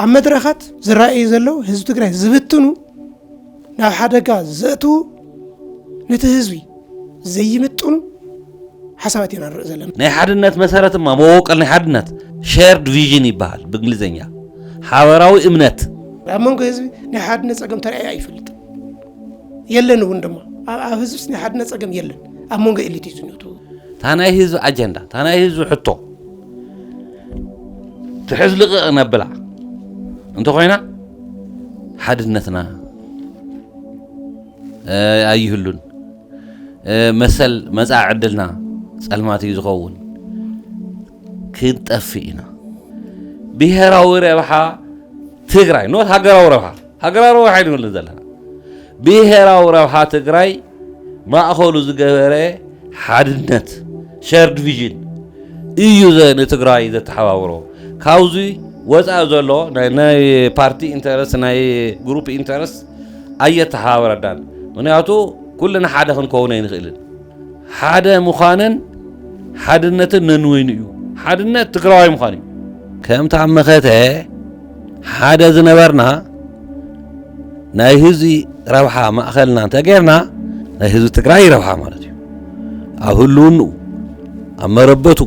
مدرخات زرائي زلو حزب تግራይ زبتنو ናብ ሓደጋ ዘእቱ ነተህዝቢ ዘይምጥኑ حسابات ينرأ زلنا ናይ ሓድነት መሰረት መወቀል ናይ ሓድነት shared vision ይባሃል በእንግሊዘኛ ሓበራዊ እምነት አመንጎ ህዝቢ ናይ ሓድነት ጸገም ተራእያ አይፈልጥ የለን ወንድማ ኣብ ህዝብስ ናይ ሓድነት ጸገም የለን አመንጎ ኤሊት ይዝነቱ ታናይ ህዝብ አጀንዳ ታናይ ህዝብ ሕቶ ትሕዝልቅ ነብላ እንተ ኮይና ሓድነትና አይህሉን መሰል መጻዕድልና ጸልማት ይዝኸውን ክንጠፊና ብሔራዊ ረብሓ ትግራይ ኖት ሃገራዊ ረብሓ ይንብል ዘለና ብሔራዊ ረብሓ ትግራይ ማእኸሉ ዝገበረ ሓድነት shared vision እዩ ንትግራይ ዘተሓባብሮ ካውዚ ወፃእ ዘሎ ናይ ፓርቲ ኢንተረስ ናይ ግሩፕ ኢንተረስ ኣየተሓባብረዳን ምክንያቱ ኩልና ሓደ ክንከውን ኣይንኽእልን ሓደ ምዃንን ሓድነትን ነንወይን እዩ ሓድነት ትግራዋይ ምዃን እዩ ከምታ መኸተ ሓደ ዝነበርና ናይ ህዝቢ ረብሓ ማእኸልና እንተገርና ናይ ህዝቢ ትግራይ ረብሓ ማለት እዩ ኣብ ህልውኑ ኣብ መረበቱ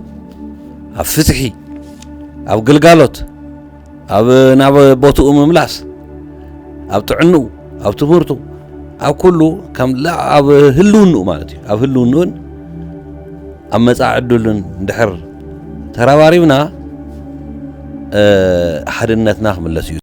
ኣብ ፍትሒ ኣብ ግልጋሎት ኣብ ናብ ቦትኡ ምምላስ ኣብ ጥዕንኡ ኣብ ትምህርቱ ኣብ ኩሉ ከም ኣብ ህልውኑ ማለት እዩ ኣብ ህልውኑን ኣብ መጻዕዱልን ድሕር ተራባሪብና ሓድነትና ክምለስ እዩ